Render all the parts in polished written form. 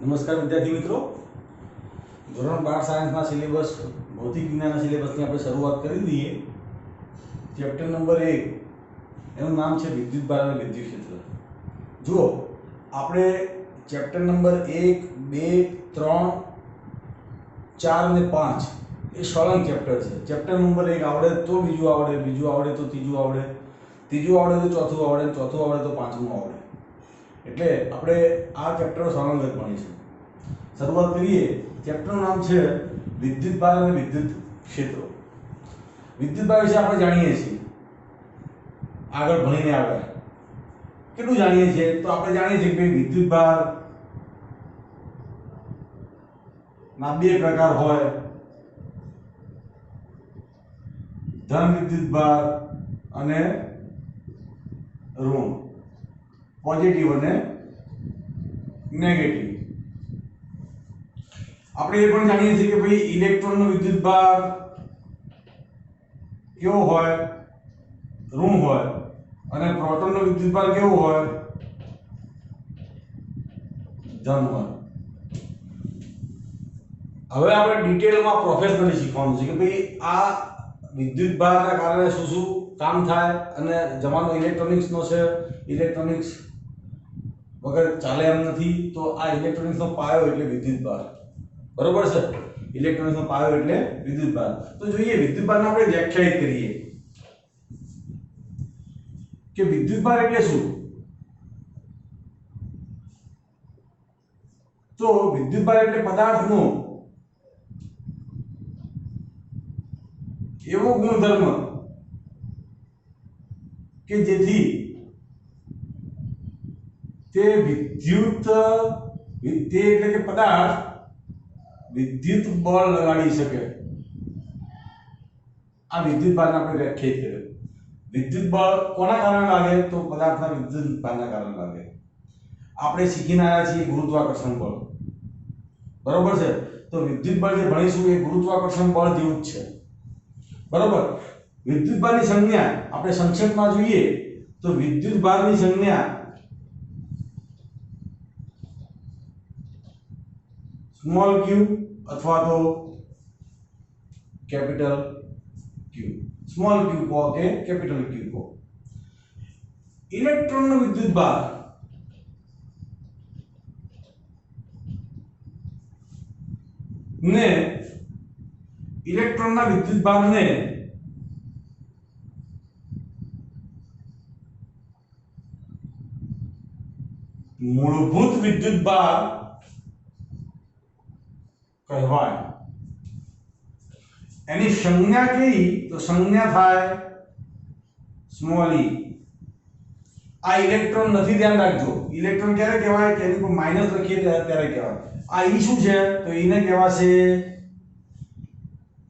નમસ્કાર વિદ્યાર્થી મિત્રો, ધોરણ 12 સાયન્સના સિલેબસ ભૌતિક વિજ્ઞાનના સિલેબસની આપણે શરૂઆત કરી દઈએ. ચેપ્ટર નંબર 1 એનું નામ છે વિદ્યુતભાર અને વિદ્યુત ક્ષેત્ર. જુઓ, આપણે ચેપ્ટર નંબર 1, 2, 3, 4 અને 5 એ સળંગ ચેપ્ટર છે. ચેપ્ટર નંબર 1 આવડે તો બીજું આવડે, બીજું આવડે તો ત્રીજું આવડે, ત્રીજું આવડે તો ચોથું આવડે, ચોથું આવડે તો પાંચમું આવડે. એટલે આપણે આ ચેપ્ટર સળંગ જ ભણીશું. શરૂઆત કરીએ. ચેપ્ટરનું નામ છે વિદ્યુતભાર અને વિદ્યુત ક્ષેત્રો. વિદ્યુતભાર વિશે આપણે જાણીએ છીએ, આગળ ભણીને આવ્યા. કેટલું જાણીએ છીએ? તો આપણે જાણીએ છીએ કે વિદ્યુતભાર ના બે પ્રકાર હોય: ધન વિદ્યુતભાર અને ઋણ, પોઝિટિવ અને નેગેટિવ. આપણે એ પણ જાણીએ છીએ કે ભાઈ ઇલેક્ટ્રોનનો વિદ્યુતભાર કેવો હોય? ઋણ હોય. અને પ્રોટોનનો વિદ્યુતભાર કેવો હોય? ધન હોય. હવે આપણે ડિટેલમાં પ્રોફેશનલી શીખવાનું છે કે ભાઈ આ વિદ્યુતભારના કારણે શું શું કામ થાય, અને જમાનો ઇલેક્ટ્રોનિક્સનો છે, ઇલેક્ટ્રોનિક્સ વગર ચાલે એમ નથી. તો આ ઇલેક્ટ્રોનિક્સનો પાયો એટલે વિદ્યુતભાર. બરોબર છે? ઇલેક્ટ્રોનિક્સનો પાયો એટલે વિદ્યુતભાર. તો જોઈએ વિદ્યુતભારને આપણે વ્યાખ્યાયિત કરીએ કે વિદ્યુતભાર એટલે શું. તો વિદ્યુતભાર એટલે પદાર્થનો એવો ગુણધર્મ કે જેથી તે એટલે કે પદાર્થ વિદ્યુત બળ લગાડી શકે. આ વિદ્યુતભારને આપણે વ્યાખ્યાયિત કર્યો. વિદ્યુત બળ કોના કારણે લાગે? તો પદાર્થના વિદ્યુતભારના કારણે લાગે. આપણે શીખીને આવ્યા છીએ ગુરુત્વાકર્ષણ બળ. બરોબર છે? તો વિદ્યુત બળ જે ભણીશું એ ગુરુત્વાકર્ષણ બળ જેવું જ છે. બરોબર? વિદ્યુતભારની સંજ્ઞા આપણે સંક્ષેપમાં જોઈએ તો વિદ્યુતભારની સંજ્ઞા સ્મોલ ક્યુ અથવા તો કેપિટલ ક્યુ. સ્મોલ ક્યુ કહો કે કેપિટલ ક્યુ કહો. ઇલેક્ટ્રોનનો વિદ્યુતભાર ને ઇલેક્ટ્રોનના વિદ્યુતભારને મૂળભૂત વિદ્યુતભાર કહેવાય. એની સંજ્ઞા કેવી? તો સંજ્ઞા થાય સ્મોલ ઈ. આ ઇલેક્ટ્રોન નથી, ધ્યાન રાખજો. ઇલેક્ટ્રોન ક્યારે કહેવાય? કે એની પર માઈનસ લખીએ ત્યારે કહેવાય. આ ઈ શું છે? તો ઈને કહેવાશે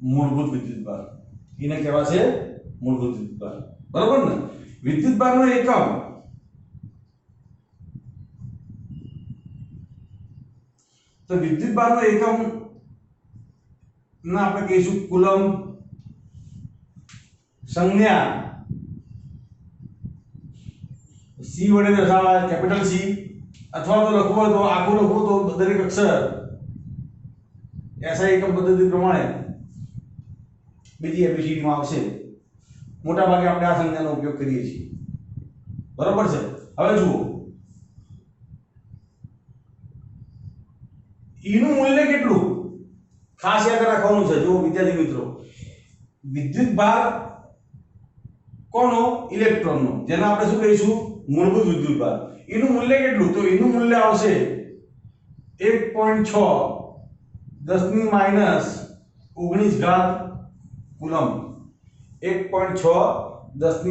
મૂળભૂત વિદ્યુતભાર. ઈને કહેવાશે મૂળભૂત વિદ્યુતભાર. બરોબર ને? વિદ્યુતભારનો એકમ તો વિદ્યુતભારનો એકમ ના આપણે કહીશું કુલમ. સંજ્ઞા સી વડે દર્શાવાય, કેપિટલ સી. અથવા તો લખવું હોય તો આખું લખવું તો દરેક અક્ષર એસઆઈ એકમ પદ્ધતિ પ્રમાણે બીજી એબીસીડી માં આવશે. મોટા ભાગે આપણે આ સંજ્ઞાનો ઉપયોગ કરીએ છીએ. બરોબર છે? હવે જુઓ, ઈ નું મૂલ્ય કેટલું ખાસ યાદ રાખવાનું છે. જો વિદ્યાર્થી મિત્રો, વિદ્યુતભાર કોનો? ઇલેક્ટ્રોનનો, જેને આપણે શું કહીશું? મૂળભૂત વિદ્યુતભાર. એનું મૂલ્ય કેટલું? તો એનું મૂલ્ય આવશે 1.6 10 - 19 કુલમ. 1.6 10 -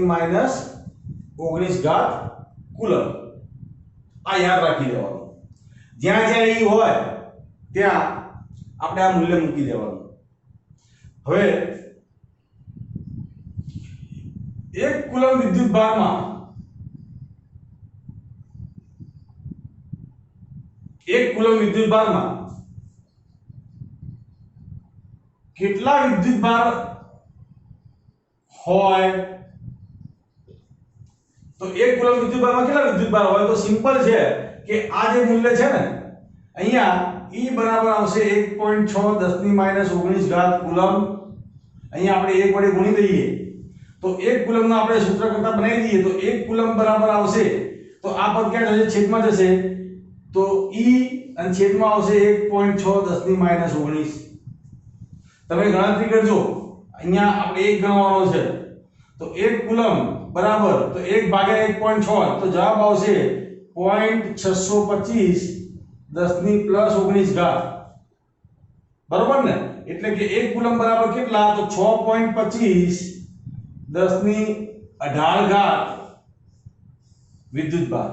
19 કુલમ. આ યાદ રાખી દેવાનું. જ્યાં જ્યાં ઈ હોય ત્યાં આપણે આ મૂલ્ય મૂકી દેવાનું. હવે 1 કુલમ વિદ્યુતભારમાં 1 કુલમ વિદ્યુતભારમાં કેટલા વિદ્યુતભાર હોય? તો 1 કુલમ વિદ્યુતભારમાં કેટલા વિદ્યુતભાર હોય? તો સિમ્પલ છે કે આ જે મૂલ્ય છે ને અહીંયા E બરાબર આવશે 1.6 10 ની -19 ઘાત કુલમ. અહીંયા આપણે 1 વડે ગુણી દઈએ તો 1 કુલમનો આપણે સૂત્ર કરતા બનાવી દઈએ તો 1 કુલમ બરાબર આવશે તો આ પદ ક્યાં જશે છેદમાં જશે તો E અને છેદમાં આવશે 1.6 10 ની -19. તમે ગણતરી કરજો અહીંયા આપણે 1 ગણવાનો છે તો 1 કુલમ બરાબર તો 1 ભાગ્યા 1.6 તો જવાબ આવશે 0.625 10 ની +19 ઘાત. બરોબર ને એટલે કે 1 કુલમ બરાબર કેટલા તો 6.25 10 ની 18 ઘાત વિદ્યુત ભાર.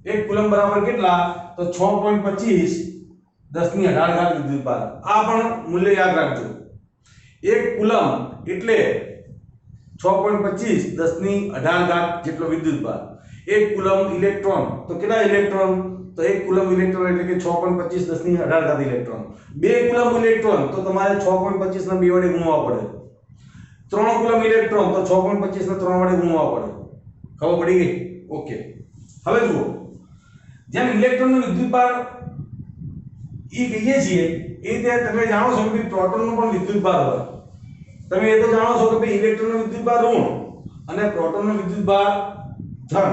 1 કુલમ બરાબર કેટલા તો 6.25 10 ની 18 ઘાત વિદ્યુત ભાર. આ પણ મૂલ્ય યાદ રાખજો. 1 કુલમ એટલે 6.25 10 ની 18 ઘાત જેટલો વિદ્યુત ભાર. 1 કુલમ ઇલેક્ટ્રોન તો કેટલા ઇલેક્ટ્રોન તો 1 કુલમ ઇલેક્ટ્રોન એટલે કે 6.25 10 ની 18 ઘાત ઇલેક્ટ્રોન. 2 કુલમ ઇલેક્ટ્રોન તો તમારે 6.25 ને 2 વડે ગુણવા પડે. 3 કુલમ ઇલેક્ટ્રોન તો 6.25 ને 3 વડે ગુણવા પડે. ખબર પડી ગઈ? ઓકે. હવે જુઓ જેમ ઇલેક્ટ્રોનનો વિદ્યુતભાર E કહીએ છીએ એ રીતે તમે જાણો છો કે પ્રોટોનનો પણ વિદ્યુતભાર હોય. તમે એ તો જાણો છો કે ભાઈ ઇલેક્ટ્રોનનો વિદ્યુતભાર ઋણ અને પ્રોટોનનો વિદ્યુતભાર ધન.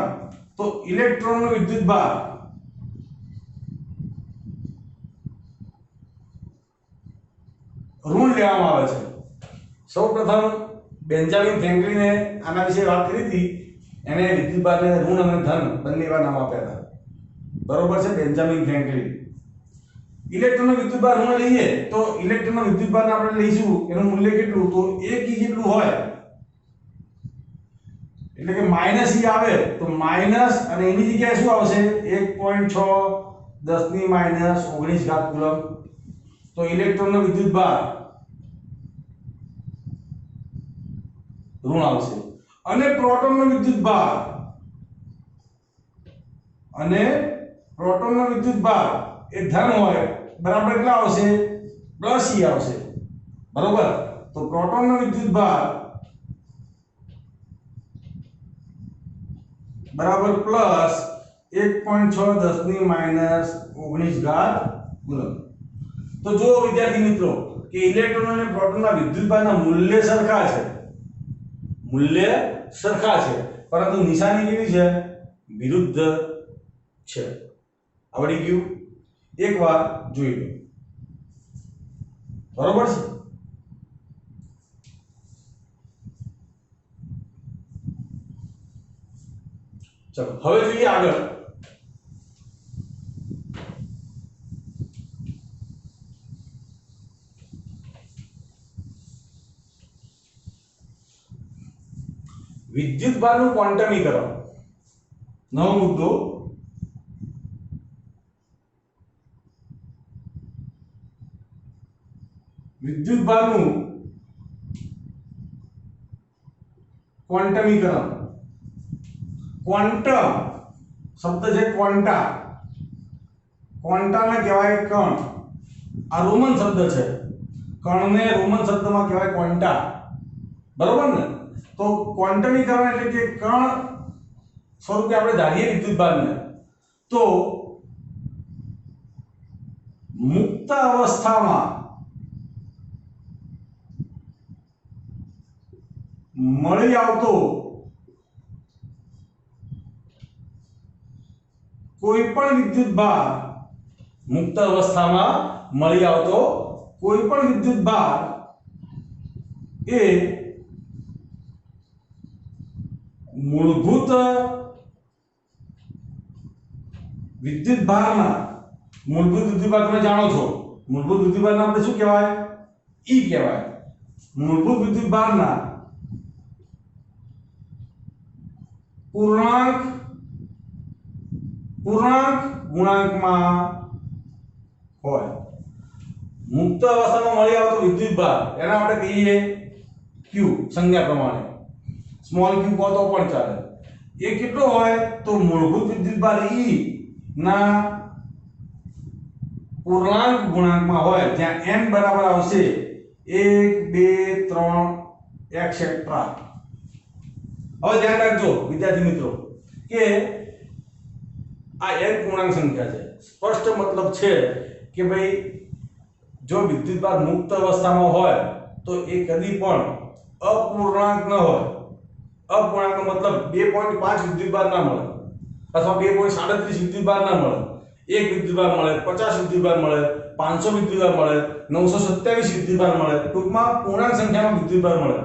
તો ઇલેક્ટ્રોનનો વિદ્યુતભાર ઋણ લેવામાં આવે છે. સૌપ્રથમ બેન્જામિન ફ્રેન્કલિને આના વિશે વાત કરી હતી. એને વિદ્યુતભારને ઋણ અને ધન બંને એવા નામ આપ્યા હતા. બરોબર છે બેન્જામિન ફ્રેન્કલિન. ઇલેક્ટ્રોનનો વિદ્યુતભાર ઋણ લઈએ તો ઇલેક્ટ્રોનનો વિદ્યુતભારને આપણે લઈશું એનું મૂલ્ય કેટલું તો 1 E જેટલું હોય એટલે કે માઈનસ E આવે તો માઈનસ અને એની જગ્યાએ શું આવશે 1.6 10 ની -19 ઘાત કુલમ. તો ઇલેક્ટ્રોનનો વિદ્યુતભાર ઋણ આવશે અને પ્રોટોનનો વિદ્યુતભાર એ ધન હોય બરાબર કેટલા આવશે પ્લસ E આવશે. બરોબર તો પ્રોટોનનો વિદ્યુતભાર બરાબર પ્લસ 1.6 10 ની -19 ઘાત કુલમ. તો જો વિદ્યાર્થી મિત્રો કે ઇલેક્ટ્રોન અને પ્રોટોનના વિદ્યુતભારના મૂલ્ય સરખા છે. મૂલ્ય સરખા છે પરંતુ નિશાની કેવી છે વિરુદ્ધ છે. આવડી ગયું? એકવાર જોઈ લો. બરોબર છે? ચલો હવે જોઈએ આગળ. વિદ્યુતભારનું ક્વોન્ટમીકરણ. નવો મુદ્દો. વિદ્યુતભારનું ક્વોન્ટમીકરણ. ક્વોન્ટમ શબ્દ છે ક્વોન્ટા. ક્વોન્ટાને કહેવાય કણ. આ રોમન શબ્દ છે. કણને રોમન શબ્દમાં કહેવાય ક્વોન્ટા. બરોબર ને? તો ક્વોન્ટમીકરણ એટલે કે કણ સ્વરૂપે આપણે ધારીએ વિદ્યુતભારને તો મુક્ત અવસ્થામાં મળી આવતો કોઈ પણ વિદ્યુતભાર મુક્ત અવસ્થામાં મળી આવતો કોઈ પણ વિદ્યુતભાર એ મૂળભૂત વિદ્યુતભારના મૂળભૂત વિદ્યુતભાર તમે જાણો છો. મૂળભૂત વિદ્યુતભારના આપણે શું કહેવાય E કહેવાય. મૂળભૂત વિદ્યુતભારના પૂર્ણાંક ગુણાંકમાં હોય. મુક્ત અવસ્થામાં મળી આવતો વિદ્યુતભાર એને આપણે કહીએ Q સંજ્ઞા પ્રમાણે. સ્મોલ q કહો તો પણ ચાલે. એ કેટલો હોય તો મૂળભૂત વિદ્યુતભાર E ના પૂર્ણાંક ગુણાંકમાં હોય જ્યાં n બરાબર આવશે 1 2 3 એક્સેટ્રા. હવે ધ્યાન રાખજો વિદ્યાર્થી મિત્રો કે આ એક પૂર્ણાંક સંખ્યા છે. સ્પષ્ટ મતલબ છે કે ભાઈ જો વિદ્યુતભાર મુક્ત અવસ્થામાં હોય તો એ કદી પણ અપૂર્ણાંક ન હોય. અપૂર્ણાંકનો મતલબ 2.5 વિદ્યુતભાર ના મળે અથવા 2.37 વિદ્યુતભાર ના મળે. 1 વિદ્યુતભાર મળે, 50 વિદ્યુતભાર મળે, 500 વિદ્યુતભાર મળે, 927 વિદ્યુતભાર મળે. ટૂંકમાં પૂર્ણાંક સંખ્યામાં વિદ્યુતભાર મળે.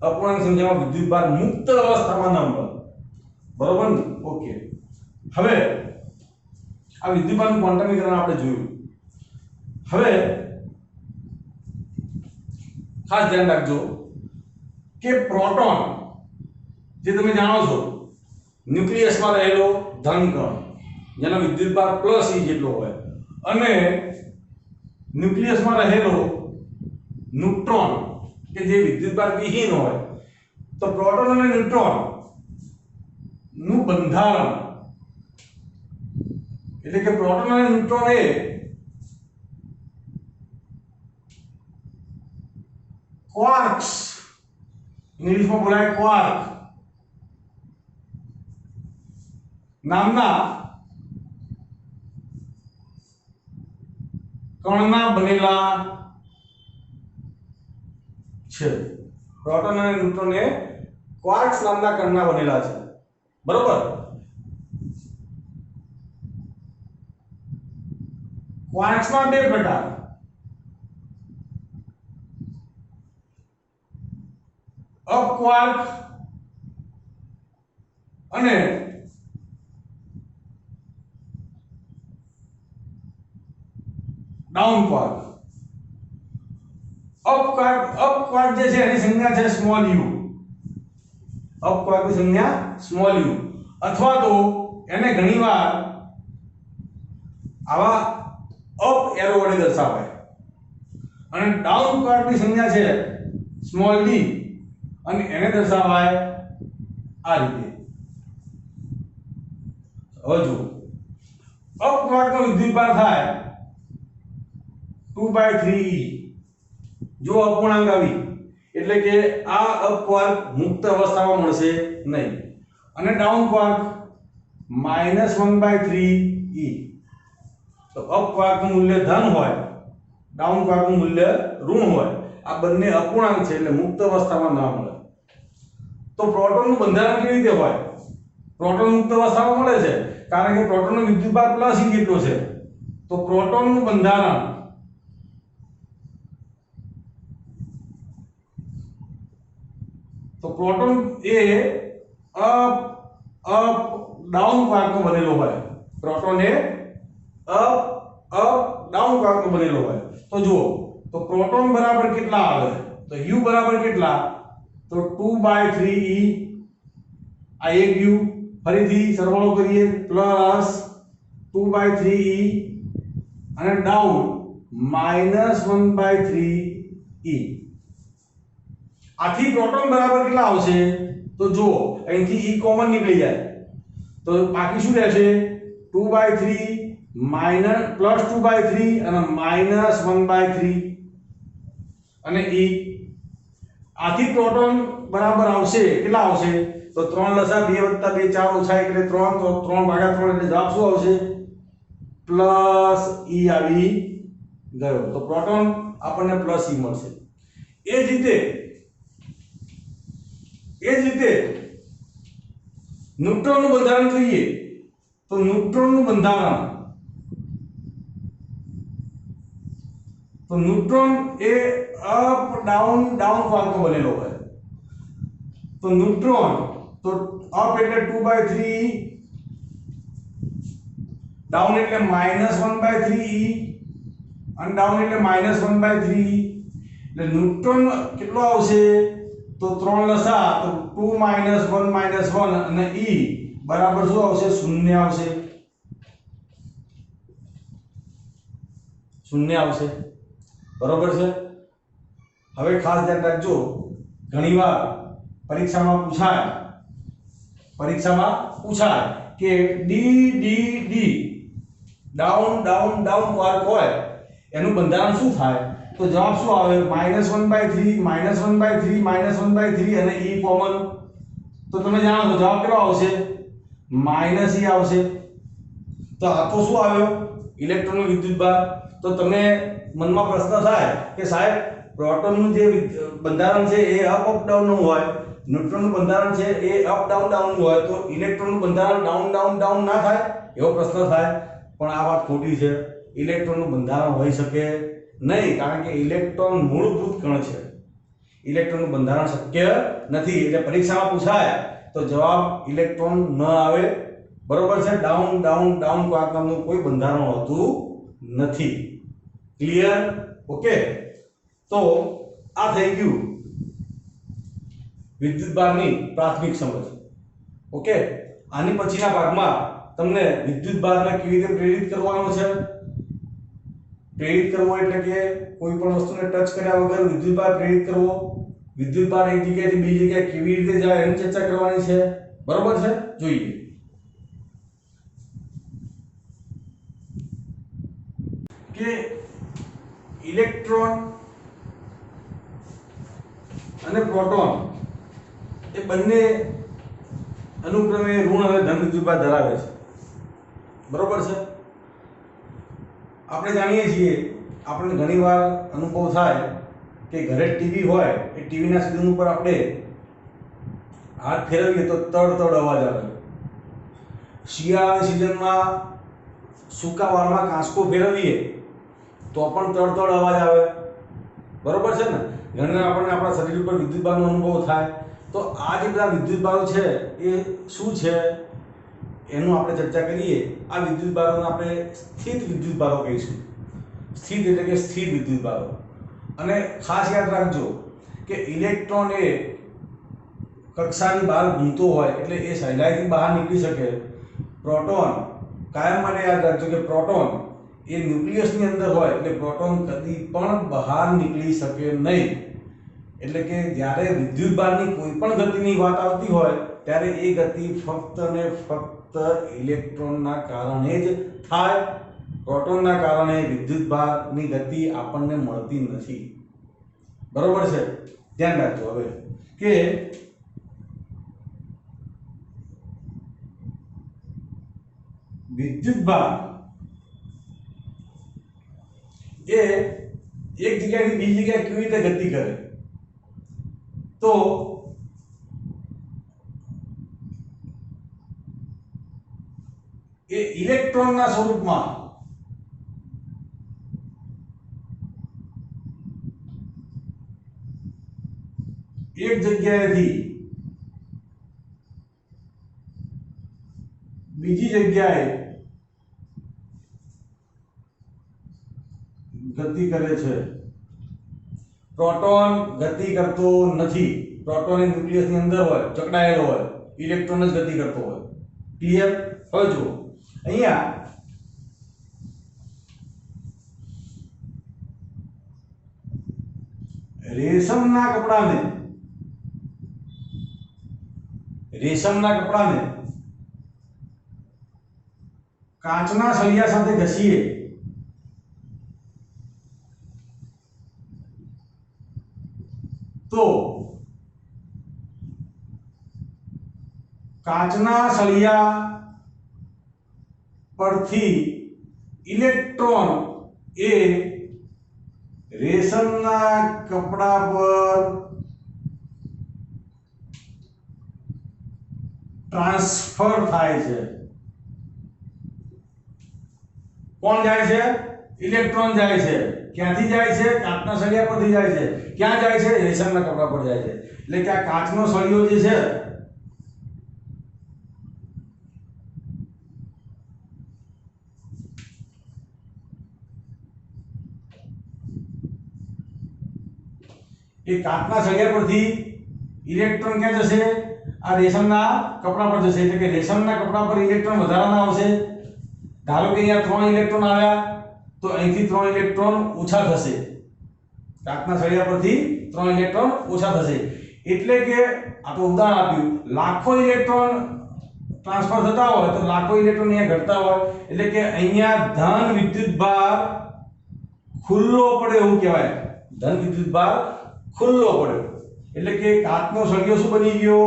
અપૂર્ણાંક સંખ્યામાં વિદ્યુતભાર મુક્ત અવસ્થામાં ન મળે. બરોબર ને? ઓકે. હવે આ વિદ્યુતભારનું ક્વોન્ટમીકરણ આપણે જોયું. હવે ખાસ ધ્યાન રાખજો કે પ્રોટોન જે તમે જાણો છો ન્યુક્લિયસમાં રહેલો ધન કણ જેનો વિદ્યુતભાર +E જેટલો હોય અને ન્યુક્લિયસમાં રહેલો ન્યુટ્રોન કે જે વિદ્યુતભાર વિહીન હોય. તો પ્રોટોન અને ન્યુટ્રોન નું બંધારણ એટલે કે પ્રોટોન અને ન્યુટ્રોન એ ક્વાર્ક્સ, ઇંગ્લિશમાં બોલાય ક્વાર્ક નામના કણના બનેલા છે. પ્રોટોન અને ન્યુટ્રોન એ ક્વાર્ક્સ નામના કણના બનેલા છે. બરોબર? ક્વાર્ક્સના બે પ્રકાર, અપ ક્વાર્ક અને ડાઉન ક્વાર્ક. અપ ક્વાર્ક જે છે એની સંજ્ઞા છે સ્મોલ u. અપ ક્વાર્કની સંજ્ઞા સ્મોલ u અથવા તો એને ઘણીવાર આવા અપ એરો વડે દર્શાવાય. અને ડાઉન ક્વાર્કની સંજ્ઞા છે સ્મોલ d અને એને દર્શાવાય આ રીતે. હવે જો અપ ક્વાર્કનો વિદ્યુતભાર થાય 2/3e. જો અપૂર્ણાંક આવી એટલે કે આ અપ ક્વાર્ક મુક્ત અવસ્થામાં મળશે નહીં અને ડાઉન ક્વાર્ક -1/3e. તો અપ ક્વાર્કનું મૂલ્ય ધન હોય, ડાઉન ક્વાર્કનું મૂલ્ય ઋણ હોય. આ બંને અપૂર્ણાંક છે એટલે મુક્ત અવસ્થામાં ના મળે. તો પ્રોટોનનું બંધારણ કેવી રીતે હોય? પ્રોટોન મુક્ત અવસ્થામાં મળે છે કારણ કે પ્રોટોનનો વિદ્યુતભાર +E જેટલો છે. તો પ્રોટોનનું બંધારણ પ્રોટોન એ અપ ડાઉન ક્વાર્કનો બનેલો હોય. પ્રોટોન એ અપ ડાઉન ક્વાર્કનો બનેલો હોય. તો જુઓ તો પ્રોટોન બરાબર કેટલા આવે? તો u બરાબર કેટલા? તો 2/3e. આ એક u ફરીથી સરવાળો કરીએ +2/3e અને ડાઉન -1/3e. આથી પ્રોટોન બરાબર કેટલા આવશે? તો જો અહીંથી e કોમન નીકળી જાય તો બાકી શું રહેશે? 2/3 +2/3 અને -1/3 અને e. આથી પ્રોટોન બરાબર આવશે કેટલા આવશે? તો 3 લસા 2 + 2 4 ઓછા 1 એટલે 3. તો 3/3 એટલે જવાબ શું આવશે? +e આવી ગયો. તો પ્રોટોન આપણને +e મળશે. એ જ રીતે ન્યુટ્રોનનું બંધારણ જોઈએ તો ન્યુટ્રોનનું બંધારણ ન્યુટ્રોન એ અપ ડાઉન ક્વાર્કનો બનેલો હોય. તો ન્યુટ્રોન તો અપ એટલે 2/3e, ડાઉન એટલે -1/3e અને ડાઉન એટલે -1/3e. એટલે ન્યુટ્રોન કેટલો આવશે? તો 3 લસા તો 2 - 1 - 1 અને e બરાબર શું આવશે? 0 આવશે. 0 આવશે. બરોબર છે? હવે ખાસ ધ્યાન રાખજો, ઘણીવાર પરીક્ષામાં પૂછાય કે d ડાઉન ક્વાર્ક હોય એનું બંધારણ શું થાય? તો જવાબ શું આવે? -1/3 -1/3 અને e કોમન. તો તમે જાણો છો જવાબ કેટલો આવશે? -e આવશે. તો આ તો શું આવ્યો? ઇલેક્ટ્રોનનો વિદ્યુતભાર. તો તમને મનમાં પ્રશ્ન થાય કે સાહેબ પ્રોટોનનું જે બંધારણ છે એ અપ અપ ડાઉન નું હોય, ન્યુટ્રોનનું બંધારણ છે એ અપ ડાઉન ડાઉન નું હોય, તો ઇલેક્ટ્રોનનું બંધારણ ડાઉન ડાઉન ડાઉન ના થાય? એવો પ્રશ્ન થાય. પણ આ વાત ખોટી છે. ઇલેક્ટ્રોનનું બંધારણ હોઈ શકે નહીં, કારણ કે ઇલેક્ટ્રોન મૂળભૂત કણ છે. ઇલેક્ટ્રોનનું બંધારણ શક્ય નથી. એટલે પરીક્ષામાં પૂછાય તો જવાબ ઇલેક્ટ્રોન ન આવે. બરોબર છે? ડાઉન ડાઉન ડાઉન ક્વાર્ક નામનું કોઈ બંધારણ હોતું નથી. ક્લિયર? ઓકે. તો આ થઈ ગયું વિદ્યુતભારની પ્રાથમિક સમજ. ઓકે. આની પછીના ભાગમાં તમને વિદ્યુતભારને કેવી રીતે પ્રેરિત કરવાનો છે. પ્રેરિત કરવો એટલે કે કોઈ પણ વસ્તુને ટચ કર્યા વગર વિદ્યુતભાર પ્રેરિત કરવો, વિદ્યુતભાર એક જગ્યાએથી બીજી જગ્યાએ કેવી રીતે જાય એની ચર્ચા કરવાની છે. બરોબર છે? જોઈએ. કે ઇલેક્ટ્રોન અને પ્રોટોન એ બંને અનુક્રમે ઋણ અને ધન વિદ્યુતભાર ધરાવે છે. બરોબર છે? આપણે જાણીએ છીએ, આપણે ઘણીવાર અનુભવ થાય કે ઘરે ટીવી હોય, એ ટીવીના સ્ક્રીન ઉપર આપણે હાથ ફેરવીએ તો તડ તડ અવાજ આવે. શિયાળાની સિઝનમાં સૂકા વાળમાં કાંસકો ફેરવીએ તો પણ તડ તડ અવાજ આવે. બરોબર છે ને? ઘણીવાર આપણને આપણા શરીર ઉપર વિદ્યુતભારનો અનુભવ થાય. તો આ જે બધા વિદ્યુતભારો છે એ શું છે એનું આપણે ચર્ચા કરીએ. આ વિદ્યુતભારોને આપણે સ્થિત વિદ્યુતભારો કહીશું. સ્થિત એટલે કે સ્થિર વિદ્યુતભારો. અને ખાસ યાદ રાખજો કે ઇલેક્ટ્રોન એ કક્ષાની બહાર ઘૂમતો હોય એટલે એ સહેલાઈથી બહાર નીકળી શકે. પ્રોટોન કાયમ માટે યાદ રાખજો કે પ્રોટોન એ ન્યુક્લિયસની અંદર હોય એટલે પ્રોટોન કદી પણ બહાર નીકળી શકે નહીં. એટલે કે જ્યારે વિદ્યુતભારની કોઈ પણ ગતિની વાત આવતી હોય ત્યારે એ ગતિ ફક્ત ને ફક્ત ઇલેક્ટ્રોનના કારણે જ થાય. પ્રોટોનના કારણે વિદ્યુતભારની ગતિ આપણને મળતી નથી. બરોબર છે? ધ્યાન રાખજો. હવે કે વિદ્યુતભાર એ એક જગ્યાએથી બીજી જગ્યાએ કેવી રીતે ગતિ કરે. તો એ ઇલેક્ટ્રોનના સ્વરૂપમાં એક જગ્યાએથી બીજી જગ્યાએ ગતિ કરે છે. પ્રોટોન ગતિ કરતો નથી. પ્રોટોન એ ન્યુક્લિયસની અંદર હોય, જકડાયેલો હોય. ઇલેક્ટ્રોન જ ગતિ કરતો હોય. ક્લિયર? હવે જુઓ અહીંયા રેશમના કપડાને કાચના સળિયા સાથે ઘસીએ તો કાચના સળિયા પરથી ઇલેક્ટ્રોન એ રેશમના કપડા પર ટ્રાન્સફર થાય છે. કોણ જાય છે? ઇલેક્ટ્રોન જાય છે. ક્યાંથી જાય છે? કાચના સળિયા પરથી જાય છે. ક્યાં જાય છે? રેશમના કપડા પર જાય છે. એટલે કે આ કાચનો સળિયો જે છે એ કાચના સળિયા પરથી ઇલેક્ટ્રોન ક્યાં જશે? આ રેશમના કપડા પર જશે. એટલે કે રેશમના કપડા પર ઇલેક્ટ્રોન વધારાના આવશે. ધારો કે અહીંયા 3 ઇલેક્ટ્રોન આવ્યા તો અહીંથી 3 ઇલેક્ટ્રોન ઓછા થશે. કાચના સળિયા પરથી 3 ઇલેક્ટ્રોન ઓછા થશે. એટલે કે આ તો ઉદાહરણ આપ્યું. લાખો ઇલેક્ટ્રોન ટ્રાન્સફર થતા હોય તો લાખો ઇલેક્ટ્રોન અહીંયા ઘટતા હોય. એટલે કે અહીંયા ધન વિદ્યુતભાર ખુલ્લો પડે એવું કહેવાય. ધન વિદ્યુતભાર ખુલ્લો પડ્યો. એટલે કે કાચનો સળિયો શું બની ગયો?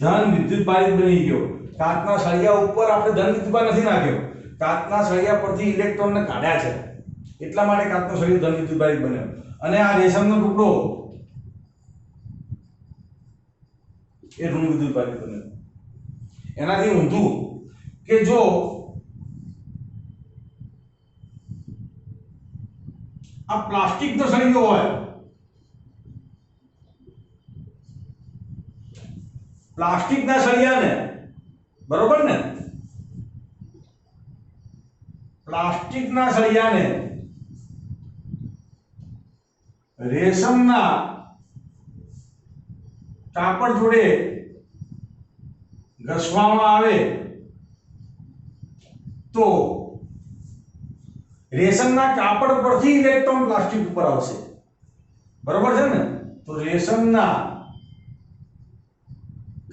ધન વિદ્યુતભારિત બની ગયો. કાચના સળિયા ઉપર આપણે ધન વિદ્યુતભાર નથી નાખ્યો. કાચના સળિયા પરથી ઇલેક્ટ્રોનને કાઢ્યા છે એટલા માટે કાચનો સળિયો ધન વિદ્યુતભારિત બન્યો અને આ રેશમનો ટુકડો એ ઋણ વિદ્યુતભારિત બન્યો. એનાથી ઊંધું કે જો આ પ્લાસ્ટિકનો સળિયો હોય, પ્લાસ્ટિકના સળિયાને, બરોબર ને, પ્લાસ્ટિકના સળિયાને રેશમના કાપડ જોડે ઘસવામાં આવે તો રેશમના કાપડ પરથી ઇલેક્ટ્રોન પ્લાસ્ટિક ઉપર આવશે, બરોબર છે ને. તો રેશમના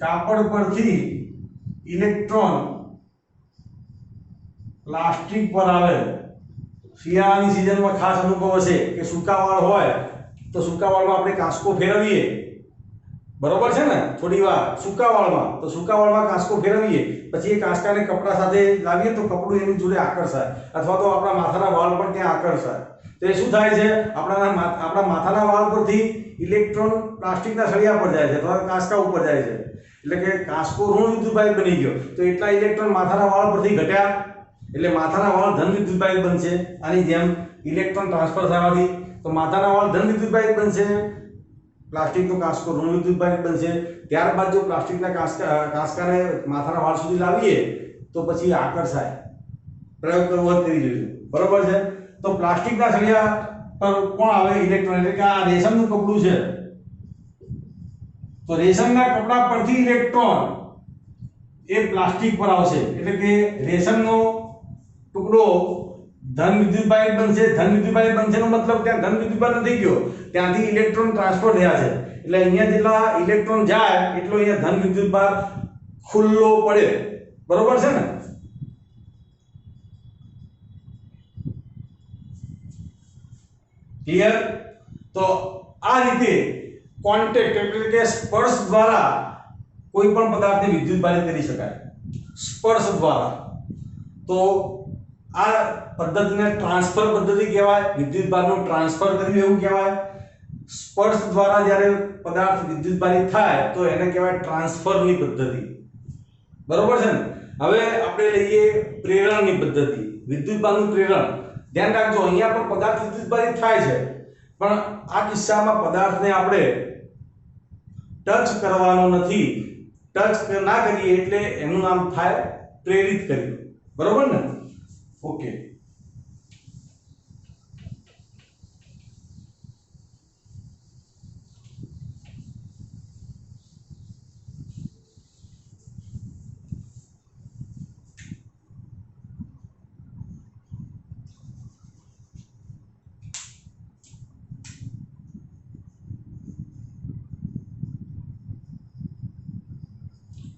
કાપડ પરથી ઇલેક્ટ્રોન પ્લાસ્ટિક પર આવે. શિયાળાની સિઝનમાં ખાસ અનુભવ હશે કે સૂકાવાળ હોય તો સૂકાવાળમાં આપણે કાંસકો ફેરવીએ, બરોબર છે ને, થોડી વાર સૂકાવાળમાં, તો સૂકાવાળમાં કાંસકો ફેરવીએ પછી એ કાંસકાને કપડા સાથે લાવીએ તો કપડું એની જોડે આકર્ષાય અથવા તો આપણા માથાના વાળ પણ ત્યાં આકર્ષાય. તો એ શું થાય છે, આપણા માથાના વાળ પરથી ઇલેક્ટ્રોન પ્લાસ્ટિકના સળિયા પર જાય છે અથવા કાંસકા ઉપર જાય છે એટલે કે કાંસકો ઋણ વિદ્યુતભારિત બની ગયો. તો એટલા ઇલેક્ટ્રોન માથાના વાળ પરથી ઘટ્યા એટલે માથાના વાળ ધન વિદ્યુતભારિત બનશે. આની જેમ ઇલેક્ટ્રોન ટ્રાન્સફર થવાથી તો માથાના વાળ ધન વિદ્યુતભારિત બનશે, પ્લાસ્ટિકનો કાંસકો ઋણ વિદ્યુતભારિત બનશે. ત્યારબાદ જો પ્લાસ્ટિકના કાંસકાને માથાના વાળ સુધી લાવીએ તો પછી આકર્ષાય. પ્રયોગ કરવો હોય કરી જોઈશું, બરોબર છે. તો પ્લાસ્ટિકના સળિયા પર કોણ આવે, ઇલેક્ટ્રોન, એટલે કે આ રેશમનું કપડું છે તો રેશમના કપડા પરથી ઇલેક્ટ્રોન એ પ્લાસ્ટિક પર આવશે એટલે કે રેશમનો ટુકડો ધન વિદ્યુતભારિત બનશે. ધન વિદ્યુતભારિત બનશે નો મતલબ ત્યાં ધન વિદ્યુતભાર નથી ગયો, ત્યાંથી ઇલેક્ટ્રોન ટ્રાન્સફર થયા છે એટલે અહીંયા જેટલા ઇલેક્ટ્રોન જાય એટલો અહીંયા ધન વિદ્યુતભાર ખુલ્લો પડે, બરોબર છે ને. ક્લિયર. તો આ રીતે કોન્ટેક્ટ એટલે કે સ્પર્શ દ્વારા કોઈ પણ પદાર્થને વિદ્યુતભારિત કરી શકાય, સ્પર્શ દ્વારા. તો આ પદ્ધતિને ટ્રાન્સફર પદ્ધતિ કહેવાય, વિદ્યુતભારનું ટ્રાન્સફર કર્યું એવું કહેવાય. સ્પર્શ દ્વારા જ્યારે પદાર્થ વિદ્યુતભારિત થાય તો એને કહેવાય ટ્રાન્સફરની પદ્ધતિ, બરોબર છે ને. હવે આપણે લઈએ પ્રેરણની પદ્ધતિ, વિદ્યુતભારનું પ્રેરણ. ધ્યાન રાખજો અહીંયા પણ પદાર્થ વિદ્યુતભારિત થાય છે પણ આ કિસ્સામાં પદાર્થને આપણે ટચ કરવાનો નથી. ટચ ના કરીએ એટલે એનું નામ થાય પ્રેરિત કર્યું, બરોબર ને. ઓકે.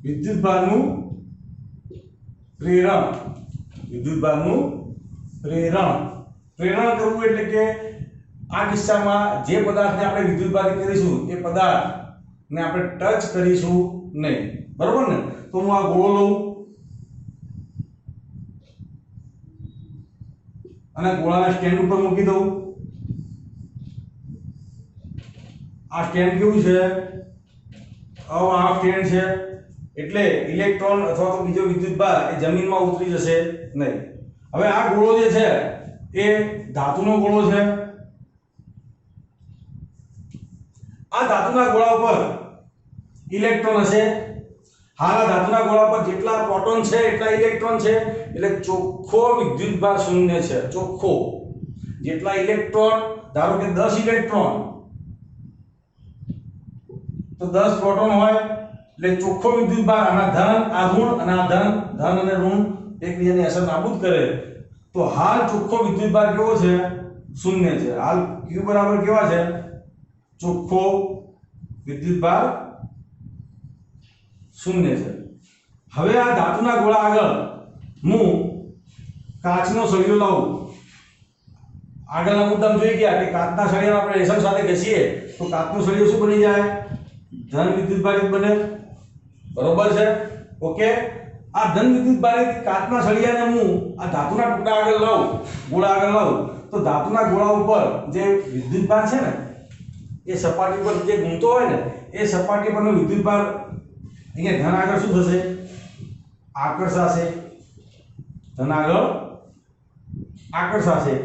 વિદ્યુતભારનું પ્રેરણ, વિદ્યુતભારનું પ્રેરણ. પ્રેરણ કરવું એટલે કે આ કિસ્સામાં જે પદાર્થને આપણે વિદ્યુતભારિત કરીશું એ પદાર્થને આપણે ટચ કરીશું નહીં, બરોબર ને. તો હું આ ગોળો લઉં અને ગોળાને સ્ટેન્ડ ઉપર મૂકી દઉં. આ સ્ટેન્ડ કેવું છે, આ સ્ટેન્ડ છે એટલે ઇલેક્ટ્રોન અથવા તો બીજો વિદ્યુતભાર એ જમીનમાં ઉતરી જશે નહીં. હવે આ ગોળો જે છે એ ધાતુનો ગોળો છે. આ ધાતુના ગોળા ઉપર ઇલેક્ટ્રોન હશે. હાલ આ ધાતુના ગોળા પર જેટલા પ્રોટોન છે એટલા ઇલેક્ટ્રોન છે એટલે ચોખ્ખો વિદ્યુતભાર શૂન્ય છે. ચોખ્ખો જેટલા ઇલેક્ટ્રોન, ધારો કે 10 ઇલેક્ટ્રોન તો 10 પ્રોટોન હોય એટલે ચોખ્ખો વિદ્યુતભાર આના ધન, આ ઋણ અને આ ધન, ધન અને ઋણ એકબીજાની અસર નાબૂદ કરે તો હાલ ચોખ્ખો વિદ્યુતભાર કેવો છે, શૂન્ય છે. હાલ Q બરાબર કેવા છે, ચોખ્ખો વિદ્યુતભાર શૂન્ય છે. હવે આ ધાતુના ગોળા આગળ હું કાચનો સળિયો લાવું. આગળના મુદ્દામાં જોઈ ગયા કે કાચના સળિયાને આપણે રેશમ સાથે ઘસીએ તો કાચનો સળિયો શું બની જાય, ધન વિદ્યુતભારિત બને, બરોબર છે. ઓકે. આ ધન વિદ્યુત ભારિત કાચના સળિયાને હું આ ધાતુના ટુકડા આગળ લાવું, ગોળા આગળ લાવું, તો ધાતુના ગોળા ઉપર જે વિદ્યુત ભાર છે ને એ સપાટી પર જે ગુમતો હોય ને એ સપાટી પરનો વિદ્યુત ભાર અહીંયા ધન આગળ શું થશે? આકર્ષાશે. ધન આગળ આકર્ષાશે.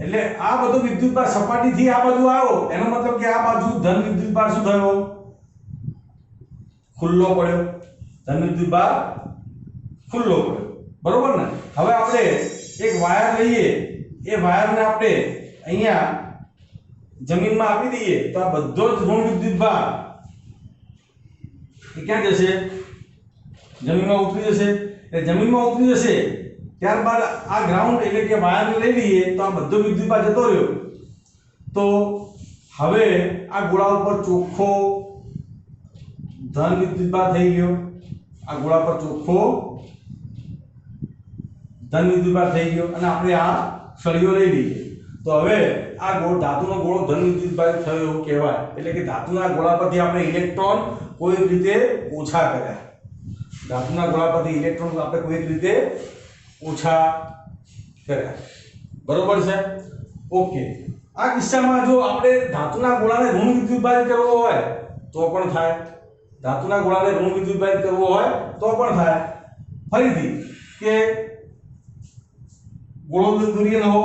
એટલે આ બધો વિદ્યુત ભાર સપાટીથી આ બાજુ આવ્યો, એનો મતલબ કે આ બાજુ ધન વિદ્યુત ભાર શું થયો? ખુલ્લો પડ્યો. ધન વિદ્યુત ભાર ખુલ્લો પડ્યો. બરોબર ને? હવે આપણે એક વાયર લઈએ, એ વાયરને આપણે અહીંયા જમીનમાં આપી દઈએ તો આ બધો જ ઋણ વિદ્યુત ભાર એ ક્યાં જશે? જમીનમાં ઉતરી જશે. એટલે જમીનમાં ઉતરી જશે ત્યારબાદ આ ગ્રાઉન્ડ એટલે કે વાયરને લઈ લઈએ તો આ બધો વિદ્યુત ભાર જતો રહ્યો. તો હવે આ ગોળા ઉપર ચોખ્ખો ધન વિદ્યુત ભાર થઈ ગયો. આ ગોળા પર ચોખ્ખો ધન વિદ્યુત ભાર થઈ ગયો અને આપણે આ સળિયો લઈ લઈએ તો હવે આ ધાતુનો ગોળો ધન વિદ્યુત ભાર થયો એવું કહેવાય. એટલે કે ધાતુના ગોળા પરથી આપણે ઇલેક્ટ્રોન કોઈ રીતે ઓછા કર્યા. ધાતુના ગોળા પરથી ઇલેક્ટ્રોન આપણે કોઈ રીતે ઓછા કર્યા. બરોબર છે? ઓકે. આ કિસ્સામાં જો આપણે ધાતુના ગોળાને ઋણ વિદ્યુત ભારિત કરવો હોય તો પણ થાય. ધાતુના ગોળાને ઋણ વિદ્યુત ભારિત કરવો હોય તો પણ થાય. ફરીથી કે ગોળો દોરીએ નવો,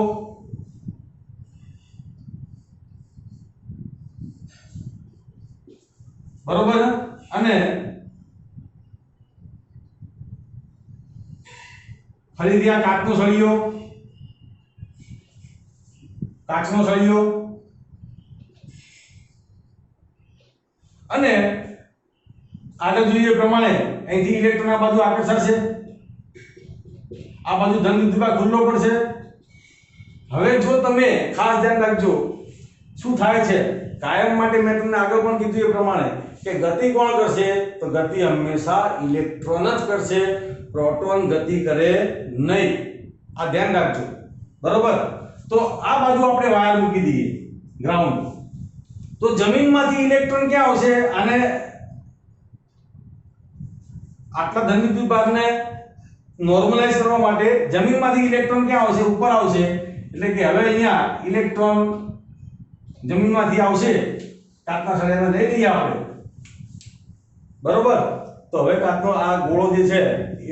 બરોબર, અને ફરીથી આ કાચનો સળિયો, કાચનો સળિયો, અને આગળ જોઈએ પ્રમાણે અહીંથી ઇલેક્ટ્રોન આ બાજુ આકર્ષાશે, આ બાજુ ધન વિદ્યુત ભાર ખુલ્લો પડશે. હવે જો તમે ખાસ ધ્યાન રાખજો શું થાય છે, કાયમ માટે મેં તમને આગળ પણ કીધું એ પ્રમાણે કે ગતિ કોણ કરશે? તો ગતિ હંમેશા ઇલેક્ટ્રોન જ કરશે, પ્રોટોન ગતિ કરે નહીં. આ ધ્યાન રાખજો. બરોબર? તો આ બાજુ આપણે વાયર મૂકી દઈએ ગ્રાઉન્ડ, તો જમીનમાંથી ઇલેક્ટ્રોન ક્યાં આવશે? આને આટલા ધન વિદ્યુત ભારને નોર્મલાઇઝ કરવા માટે જમીનમાંથી ઇલેક્ટ્રોન ક્યાં આવશે? ઉપર આવશે. એટલે કે હવે અહીંયા ઇલેક્ટ્રોન જમીનમાંથી આવશે, કાચના સળિયાને લઈ લઈએ આપણે. બરોબર? તો હવે કાચનો આ ગોળો જે છે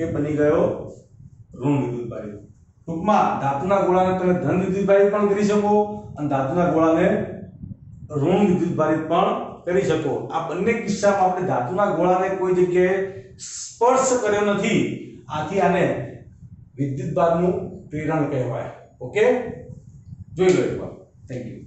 એ બની ગયો ઋણ વિદ્યુત ભારિત. ટૂંકમાં ધાતુના ગોળાને તમે ધન વિદ્યુત ભારિત પણ કરી શકો અને ધાતુના ગોળાને ઋણ વિદ્યુત ભારિત પણ કરી શકો. આ બંને કિસ્સામાં આપણે ધાતુના ગોળાને કોઈ જગ્યાએ સ્પર્શ કર્યો નથી, આથી આને વિદ્યુત ભારનું પ્રેરણ કહેવાય. ઓકે, જોઈ લો એકવાર. Thank you.